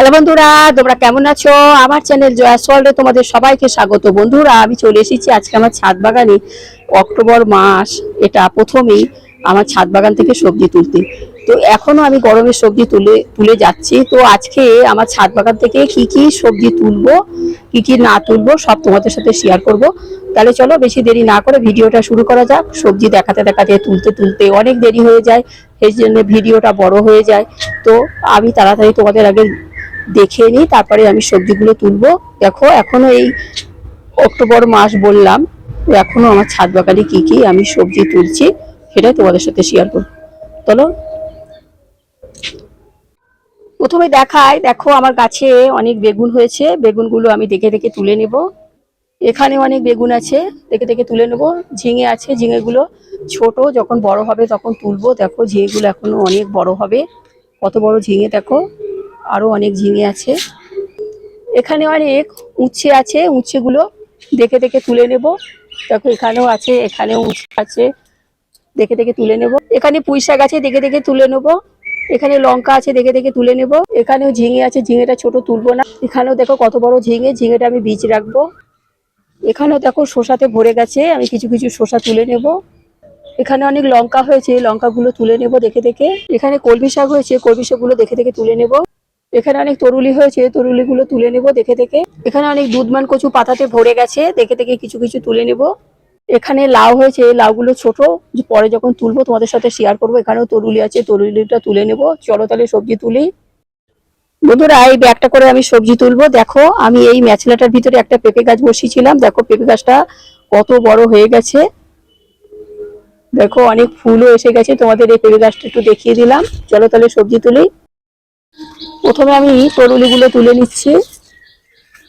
Hello বন্ধুরা, তোমরা কেমন আছো? আমার চ্যানেল জয়াস ওয়ার্ল্ডে তোমাদের সবাইকে স্বাগত। বন্ধুরা, আমি চলে এসেছি আজকে আমার ছাদ বাগানে। অক্টোবর মাস, এটা প্রথমেই আমার ছাদ বাগান থেকে সবজি তুলতে। তো এখনো আমি গরমের সবজি তুলে যাচ্ছি। তো আজকে আমার ছাদ বাগান থেকে কি কি সবজি তুলবো, কি কি না তুলবো, সব তোমাদের সাথে শেয়ার করব। তাহলে চলো বেশি দেরি না করে ভিডিওটা শুরু করা যাক। সবজি দেখাতে দেখাতে তুলতে তুলতে অনেক দেরি হয়ে যায়, এই জন্য ভিডিওটা বড় হয়ে যায়। তো আমি তাড়াতাড়ি তোমাদের আগে দেখে নিই, তারপরে আমি সবজিগুলো তুলবো। দেখো, এখনো এই অক্টোবর মাস বললাম, এখনো আমার ছাদ বাগানে কি কি আমি সবজি তুলছি সেটাই তোমাদের সাথে শেয়ার করবো। চলো প্রথমে দেখাই। দেখো, আমার গাছে অনেক বেগুন হয়েছে, বেগুনগুলো আমি দেখে দেখে তুলে নেব। এখানে অনেক বেগুন আছে, দেখে দেখে তুলে নেব। ঝিঙে আছে, ঝিঙেগুলো ছোট, যখন বড় হবে তখন তুলবো। দেখো, ঝিঙেগুলো এখনো অনেক বড় হবে। কত বড় ঝিঙে দেখো, আরো অনেক ঝিঙে আছে। এখানে অনেক উচ্ছে আছে, উচ্ছেগুলো দেখে দেখে তুলে নেব। দেখো, এখানেও আছে, এখানেও উচ্ছে আছে, দেখে দেখে তুলে নেব। এখানে পুঁই শাক আছে, দেখে দেখে তুলে নেব। এখানে লঙ্কা আছে, দেখে দেখে তুলে নেব। এখানেও ঝিঙে আছে, ঝিঙেটা ছোট, তুলবো না। এখানেও দেখো কত বড় ঝিঙে, ঝিঙেটা আমি বীজ রাখবো। এখানেও দেখো শসাতে ভরে গেছে, আমি কিছু কিছু শসা তুলে নেব। এখানে অনেক লঙ্কা হয়েছে, লঙ্কাগুলো তুলে নেব দেখে দেখে। এখানে কলমি শাক হয়েছে, কলমি শাকগুলো দেখে দেখে তুলে নেব। এখানে অনেক তরুলি হয়েছে, তরুলিগুলো তুলে নেব দেখে দেখে। এখানে অনেক দুধমান কচু পাতাতে ভরে গেছে, দেখে দেখে কিছু কিছু তুলে নেব। এখানে লাউ হয়েছে, লাউগুলো ছোট, পরে যখন তুলবো তোমাদের সাথে শেয়ার করবো। এখানেও তরুলি আছে, তরুলিটা তুলে নেব। চলো তাহলে সবজি তুলি। বন্ধুরা, এই ব্যাগটা করে আমি সবজি তুলবো। দেখো, আমি এই ম্যাচলাটার ভিতরে একটা পেঁপে গাছ বসিয়েছিলাম। দেখো, পেঁপে গাছটা কত বড় হয়ে গেছে। দেখো, অনেক ফুলও এসে গেছে। তোমাদের এই পেঁপে গাছটা একটু দেখিয়ে দিলাম। চলো তাহলে সবজি তুলি। প্রথমে আমি তরুলিগুলো তুলে নিচ্ছি।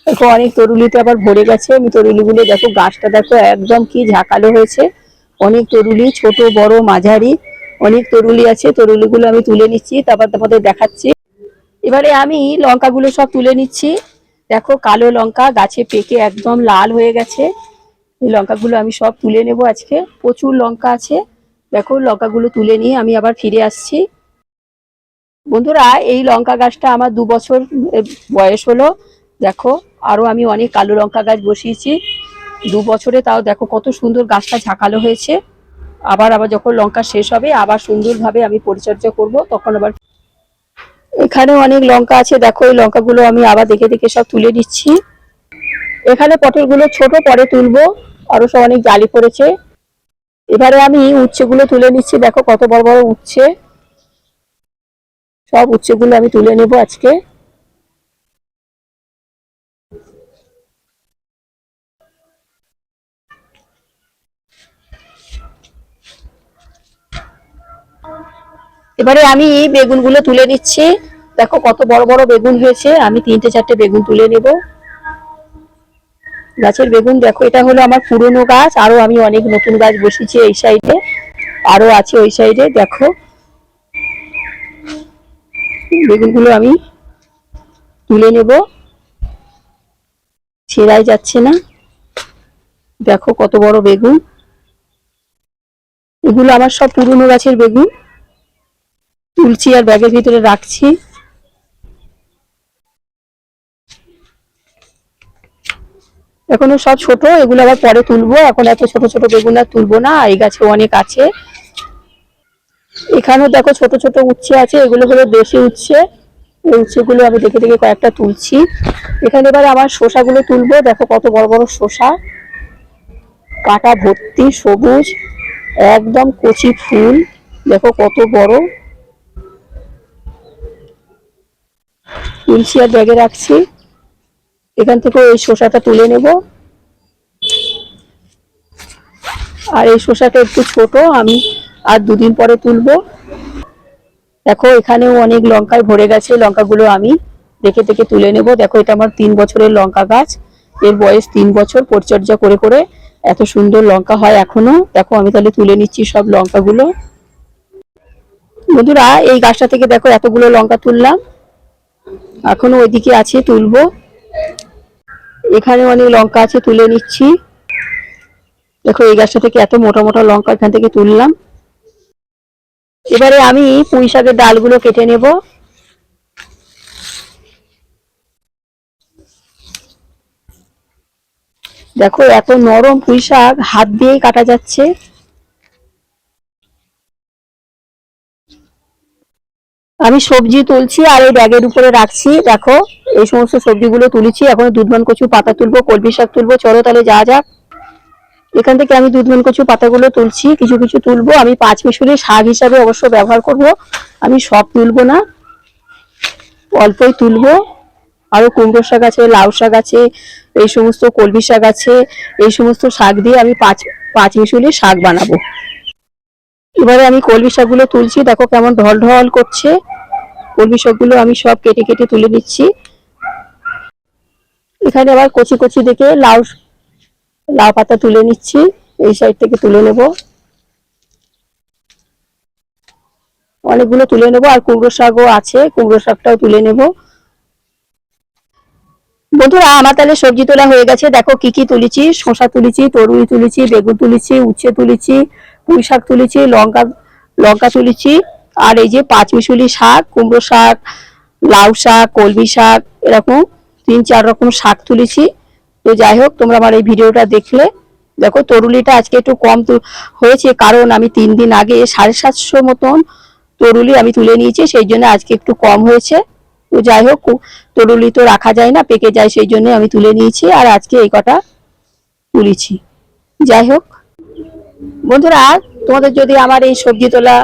দেখো, অনেক তরুলিতে আবার ভরে গেছে। আমি তরুলিগুলো, দেখো গাছটা দেখো একদম কি ঝাঁকালো হয়েছে। অনেক তরুলি, ছোট বড় মাঝারি অনেক তরুলি আছে। তরুলিগুলো আমি তুলে নিচ্ছি, তারপর তোমাদের দেখাচ্ছি। এবারে আমি লঙ্কাগুলো সব তুলে নিচ্ছি। দেখো, কালো লঙ্কা গাছে পেকে একদম লাল হয়ে গেছে। এই লঙ্কাগুলো আমি সব তুলে নেব। আজকে প্রচুর লঙ্কা আছে। দেখো, লঙ্কাগুলো তুলে নিয়ে আমি আবার ফিরে আসছি। বন্ধুরা, এই লঙ্কা গাছটা আমার 2 বছর বয়স হলো। দেখো, আরো আমি অনেক কালো লঙ্কা গাছ বসিয়েছি 2 বছরে, তাও দেখো কত সুন্দর গাছটা ঝাঁকালো হয়েছে। আবার আবার যখন লঙ্কা শেষ হবে, আবার সুন্দরভাবে আমি পরিচর্যা করব, তখন আবার। এখানে অনেক লঙ্কা আছে, দেখো এই লঙ্কাগুলো আমি আবার দেখে দেখে সব তুলে নিচ্ছি। এখানে পটলগুলো ছোট, পরে তুলবো, আরো সব অনেক জালি পড়েছে। এবারে আমি উচ্ছেগুলো তুলে নিচ্ছি। দেখো কত বড় বড় উচ্ছে, সব উচ্ছেগুলো আমি তুলে নেব আজকে। এবারে আমি বেগুনগুলো তুলে নিচ্ছি। দেখো কত বড় বড় বেগুন হয়েছে, আমি 3-4টে বেগুন তুলে নেব। গাছের বেগুন দেখো, এটা হলো আমার পুরনো গাছ, আরো আমি অনেক নতুন গাছ বসিয়েছি এই সাইডে, আরো আছে ওই সাইডে। দেখো, বেগুনগুলো আমি তুলে নেব, ছেঁড়াই যাচ্ছে না। দেখো কত বড় বেগুন, এগুলো আমার সব পুরনো গাছের বেগুন। তুলছি আর ব্যাগের ভিতরে রাখছি। এখনো সব ছোট, এগুলো আবার পরে তুলবো। এখন এত ছোট ছোট বেগুন আর তুলবো না, এই গাছে অনেক আছে। এখানেও দেখো ছোট ছোট উচ্ছে আছে, এগুলো হলো দেশি উচ্ছে। এই উচ্ছেগুলো আমি দেখে দেখে কয়েকটা তুলছি। এখানে এবার আমার শসাগুলো তুলবো। দেখো কত বড় বড় শসা, কাটা ভর্তি, সবুজ, একদম কচি ফুল। দেখো কত বড়, তুলছি আর ব্যাগে রাখছি। এখান থেকে এই শসাটা তুলে নেব। আর এই শসাটা একটু ছোট, আমি আর 2 দিন পরে তুলবো। দেখো, এখানেও অনেক লঙ্কায় ভরে গেছে, লঙ্কাগুলো আমি দেখে দেখে তুলে নেব। দেখো, এটা আমার 3 বছরের লঙ্কা গাছ, এর বয়স 3 বছর। পরিচর্যা করে করে এত সুন্দর লঙ্কা হয় এখনো। দেখো, আমি তাহলে তুলে নিচ্ছি সব লঙ্কাগুলো। বন্ধুরা, এই গাছটা থেকে দেখো এতগুলো লঙ্কা তুললাম, এখনো ওইদিকে আছে, তুলবো। এখানে অনেক লঙ্কা আছে, তুলে নিচ্ছি। দেখো, এই গাছটা থেকে এত মোটা মোটা লঙ্কা এখান থেকে তুললাম। এবারে আমি পুঁই শাকের ডালগুলো কেটে নেব। দেখো এত নরম পুঁই শাক হাত দিয়েই কাটা যাচ্ছে। আমি সবজি তুলছি আর এই ব্যাগের উপরে রাখছি। দেখো এই সমস্ত সবজিগুলো তুলেছি, এখন দুধমান কচু পাতা তুলবো, কলমি শাক তুলবো। চলো তাহলে যা যাক। এখান থেকে আমি দুধমান কচু পাতাগুলো তুলছি, কিছু কিছু তুলবো। আমি পাঁচমিশালি শাক হিসাবে অবশ্য ব্যবহার করব, আমি সব তুলবো না, অল্পই তুলবো। আরো কুমড়ো শাক আছে, লাউ শাক আছে, এই সমস্ত কলমি শাক আছে। এই সমস্ত শাক দিয়ে আমি পাঁচমিশালি শাক বানাবো। এবারে আমি কলমি শাকগুলো তুলছি, দেখো কেমন ঢল ঢল করছে। কলমি শাকগুলো আমি সব কেটে কেটে তুলে নিচ্ছি। এখানে আবার কচি কচি দেখে লাউ লাউ পাতা তুলে নিচ্ছি, এই সাইড থেকে তুলে নেব। অনেকগুলো তুলে নেব, আর কুমড়ো শাকও আছে, কুমড়ো শাকটাও তুলে নেব। বন্ধুরা আমার তাহলে সবজি তোলা হয়ে গেছে। দেখো কি কি তুলেছি, শসা তুলেছি, তরুই তুলেছি, বেগুন তুলেছি, উচ্ছে তুলেছি, পুঁই শাক তুলেছি, লঙ্কা লঙ্কা তুলেছি, আর এই যে পাঁচমিশালি শাক, কুমড়ো শাক, লাউ শাক, কলমি শাক, এরকম 3-4 রকম শাক তুলেছি। তো যাই হোক, তোমরা আমার এই ভিডিওটা দেখলে। দেখো তরুলিটা আজকে একটু কম হয়েছে, কারণ আমি 3 দিন আগে 750 মতন তরুলি আমি তুলে নিয়েছি, সেই জন্য আজকে একটু কম হয়েছে। তো যাই হোক, তরুলি তো রাখা যায় না, পেকে যায়, সেই জন্য আমি তুলে নিয়েছি, আর আজকে এই কটা তুলেছি। যাই হোক বন্ধুরা, তোমাদের যদি আমার এই সবজি তোলা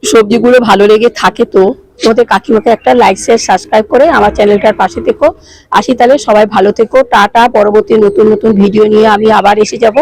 সবজিগুলো ভালো লেগে থাকে, তো তোমাদের কাকিমাকে একটা লাইক শেয়ার সাবস্ক্রাইব করে আমার চ্যানেলটার পাশে থেকো। আসি তাহলে, সবাই ভালো থেকো, টাটা। পরবর্তী নতুন নতুন ভিডিও নিয়ে আমি আবার এসে যাব।